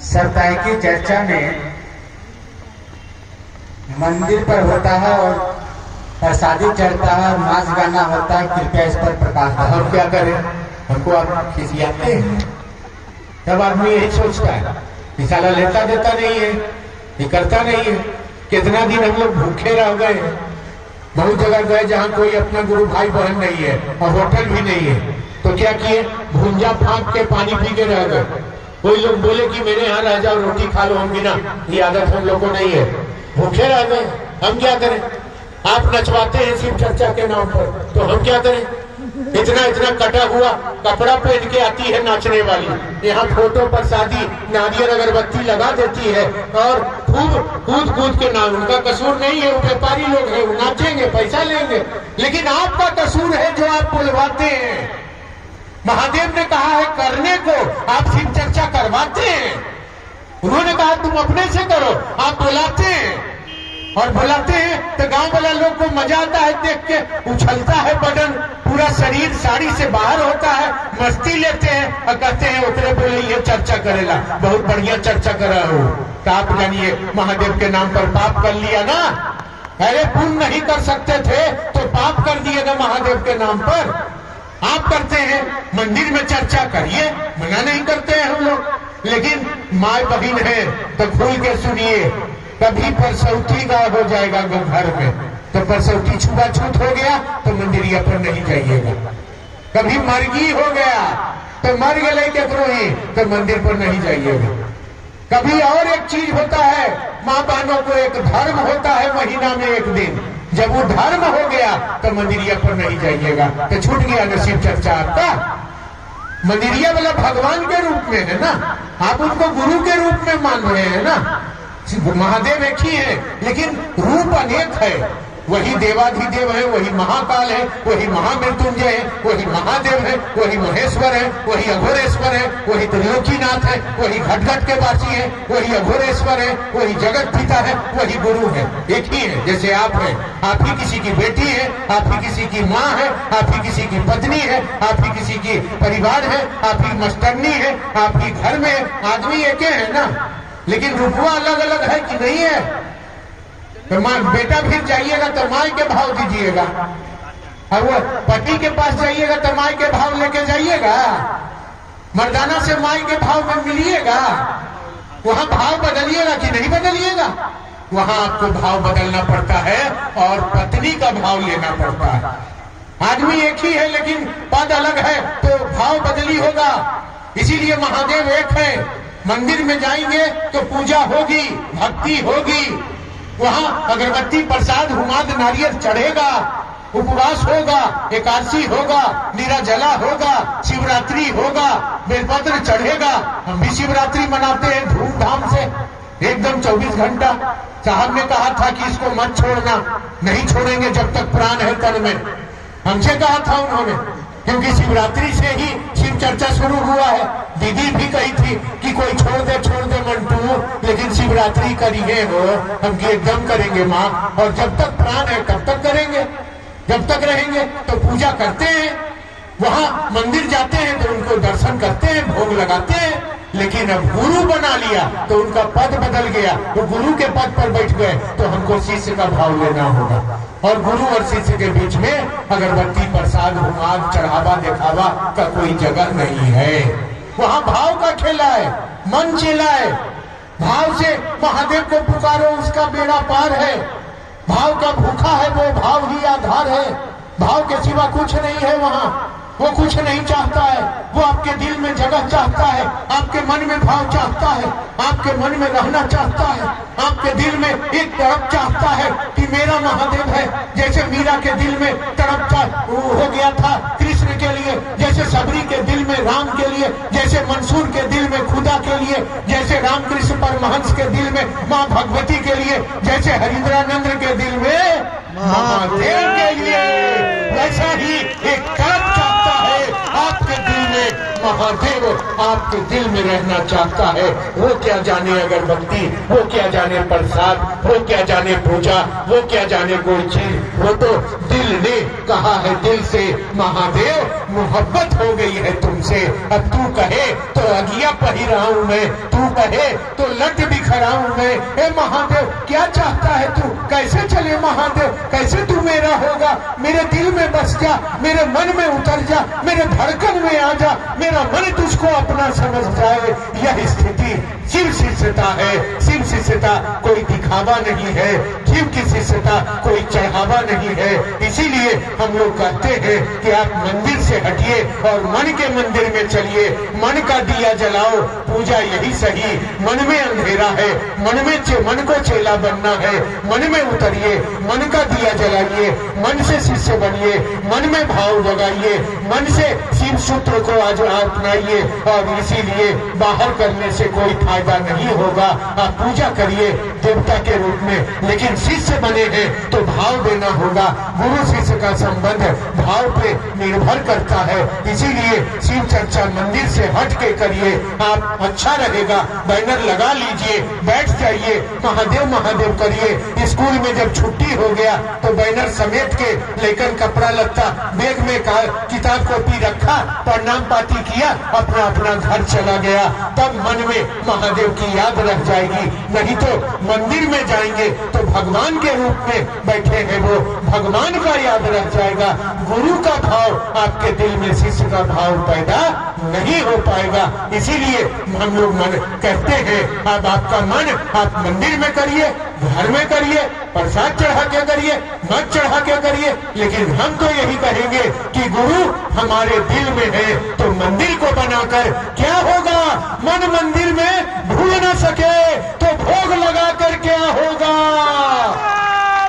सरताई की चर्चा में मंदिर पर होता है और प्रसादी चढ़ता है, नाच गाना होता है। कृपया इस पर प्रकाश डालें। हम क्या करें, हमको आप खिसियाते हैं। तब आदमी यही सोचता है कि साला लेता देता नहीं है, ये करता नहीं है। कितना दिन हम लोग भूखे रह गए, बहुत जगह गए जहाँ कोई अपना गुरु भाई बहन नहीं है और होटल भी नहीं है, तो क्या किए, भुंजा फाँक के पानी पी के रह गए। कोई लोग बोले कि मेरे यहाँ रह जाओ, रोटी खा लो, हम बिना, ये आदत हम लोग को नहीं है, भूखे रह गए। हम क्या करें, आप नचवाते हैं शिव चर्चा के नाम पर, तो हम क्या करें। इतना इतना कटा हुआ कपड़ा पहन के आती है नाचने वाली, यहाँ फोटो पर शादी नारियल अगरबत्ती लगा देती है और खूब कूद कूद के नाम। उनका कसूर नहीं है, वो व्यापारी लोग हैं, वो नाचेंगे, पैसा लेंगे। लेकिन आपका कसूर है जो आप बुलवाते हैं। महादेव ने कहा है करने को, आप शिव चर्चा करवाते हैं। उन्होंने कहा तुम अपने से करो, आप बुलाते हैं और बुलाते हैं तो गांव वाला लोग को मजा आता है देख के, उछलता है बदन, पूरा शरीर साड़ी से बाहर होता है, मस्ती लेते हैं और कहते हैं उतरे बोले ये चर्चा करेला, बहुत बढ़िया चर्चा कर रहा हूँ। तो आप जानिए महादेव के नाम पर पाप कर लिया ना। अरे पुण्य नहीं कर सकते थे तो पाप कर दिए ना महादेव के नाम पर। आप करते हैं, मंदिर में चर्चा करिए, मना नहीं करते हैं हम लोग, लेकिन माँ बहन है तो खुल के सुनिए। कभी परसौती गाय हो जाएगा घर में तो परसौती छुआछूत हो गया तो मंदिरिया पर नहीं जाइएगा। कभी मरगी हो गया तो मर गए केकरो ही तो मंदिर पर नहीं जाइएगा। कभी और एक चीज होता है, माँ बहनों को एक धर्म होता है महीना में एक दिन, जब वो धर्म हो गया तो मंदिरिया पर नहीं जाइएगा। तो छूट गया ना शिव चर्चा आपका। मंदिरिया वाला भगवान के रूप में है ना, आप उनको गुरु के रूप में मान रहे हैं ना। महादेव एक ही है लेकिन रूप अनेक है। वही देवाधिदेव है, वही महाकाल है, वही महामृत्युंजय है, वही महादेव है, वही महेश्वर है, वही अघोरेश्वर है, वही त्रिलोकीनाथ है, वही घटघट के वासी है, वही अघोरेश्वर है, वही जगत पिता है, वही गुरु है। एक ही है। जैसे आप हैं, आप ही किसी की बेटी है, आप ही किसी की माँ है, आप ही किसी की पत्नी है, आप ही किसी की परिवार है, आप ही मस्टरनी है, आप ही घर में आदमी एक है ना, लेकिन रुपवा अलग अलग है कि नहीं है। तो माँ बेटा फिर जाइएगा तो माई के भाव दीजिएगा, और वो पति के पास जाइएगा तो माई के भाव लेके जाइएगा। मर्दाना से माई के भाव में मिलिएगा, वहां भाव बदलिएगा कि नहीं बदलिएगा। वहां आपको भाव बदलना पड़ता है और पत्नी का भाव लेना पड़ता है। आदमी एक ही है लेकिन पद अलग है तो भाव बदली होगा। इसीलिए महादेव एक है। मंदिर में जाएंगे तो पूजा होगी, भक्ति होगी, वहां अगरबत्ती प्रसाद हुमाद नारियल चढ़ेगा, उपवास होगा, एकादशी होगा, निर्जला होगा, शिवरात्रि होगा, बेलपत्र चढ़ेगा। हम भी शिवरात्रि मनाते हैं धूमधाम से, एकदम 24 घंटा। साहब ने कहा था कि इसको मत छोड़ना, नहीं छोड़ेंगे जब तक प्राण है तन में, हमसे कहा था उन्होंने, क्योंकि शिवरात्रि से ही शिव चर्चा शुरू हुआ है। दीदी भी कही थी कि कोई छोड़ दे मंटू, लेकिन शिवरात्रि करिए हो, हम एकदम करेंगे माँ, और जब तक प्राण है तब तक करेंगे, जब तक रहेंगे तो पूजा करते हैं। वहां मंदिर जाते हैं तो उनको दर्शन करते हैं, भोग लगाते हैं। लेकिन अब गुरु बना लिया तो उनका पद बदल गया, वो गुरु के पद पर बैठ गए तो हमको शिष्य का भाव लेना होगा। और गुरु और शिष्य के बीच में अगरबत्ती प्रसाद हुमाद चढ़ावा दिखावा का कोई जगह नहीं है। वहां भाव का खेला है, मन चेला है। भाव से महादेव को पुकारो, उसका बेड़ा पार है। भाव का भूखा है वो, भाव ही आधार है। भाव के सिवा कुछ नहीं है वहां। वो कुछ नहीं चाहता है, वो आपके दिल में जगह चाहता है, आपके मन में भाव चाहता है, आपके मन में रहना चाहता है, आपके दिल में एक तड़प चाहता है कि मेरा महादेव है। जैसे मीरा के दिल में तड़प हो गया था कृष्ण के लिए, जैसे सबरी के दिल में राम के लिए, जैसे मंसूर के दिल में खुदा के लिए, जैसे रामकृष्ण परमहंस के दिल में माँ भगवती के लिए, जैसे हरिंद्रानंद के दिल में महादेव के लिए, वैसा ही एक तड़प चाहता है आपके दिल में महादेव। आप आपके दिल में रहना चाहता है। वो क्या जाने अगरबत्ती, वो क्या जाने प्रसाद, वो क्या जाने पूजा, वो क्या जाने कोई चीज, वो तो दिल ने कहा है। दिल से महादेव मोहब्बत हो गई है तुमसे। अब तू कहे तो अगिया पहिरा हूं मैं, तू कहे तो लट बिखरा हूं मैं। हे महादेव क्या चाहता है तू, कैसे चले महादेव, कैसे तू मेरा होगा। मेरे दिल में बस जा, मेरे मन में उतर जा, मेरे धड़कन में आ जा, मेरा मन तुझको अपना समझ जाए। यह स्थिति शिव शिष्यता है। शिव शिष्यता कोई दिखावा नहीं है, शिव की शिष्यता कोई चढ़ावा नहीं है। इसीलिए हम लोग कहते हैं कि आप मंदिर से हटिए और मन के मंदिर में चलिए। मन का दिया जलाओ, पूजा यही सही। मन में अंधेरा है, मन को चेला बनना है। मन में उतरिए, मन का दिया जलाइए, मन से शिष्य बनिए, मन में भाव जगाइए, मन से शिव सूत्र को आज अपनाइए। और इसीलिए बाहर करने से कोई फायदा नहीं होगा। आप पूजा करिए देवता के रूप में, लेकिन शिष्य बने हैं तो भाव देना होगा। गुरु शिष्य का संबंध भाव पे निर्भर करता है। इसीलिए शिव चर्चा मंदिर से हट के करिए, आप अच्छा रहेगा। बैनर लगा लीजिए, बैठ जाइए, महादेव महादेव करिए। स्कूल में जब छुट्टी हो गया तो बैनर समेट के लेकर कपड़ा लत्ता बैग में किताब कॉपी रखा, प्रणाम पाती किया, अपना अपना घर चला गया। तब मन में महादेव की याद रह जाएगी। नहीं तो मंदिर में जाएंगे तो भगवान के रूप में बैठे हैं वो, भगवान का याद रह जाएगा। गुरु का भाव आपके दिल में, शिष्य का भाव पैदा नहीं हो पाएगा। इसीलिए हम लोग मन कहते हैं अब आपका मन आप मंदिर में करिए, घर में करिए, प्रसाद चढ़ा के करिए, मत चढ़ा के करिए। लेकिन हम तो यही कहेंगे कि गुरु हमारे दिल में है तो मंदिर को बनाकर क्या होगा। मन मंदिर में भूल न सके तो भोग लगा कर क्या होगा।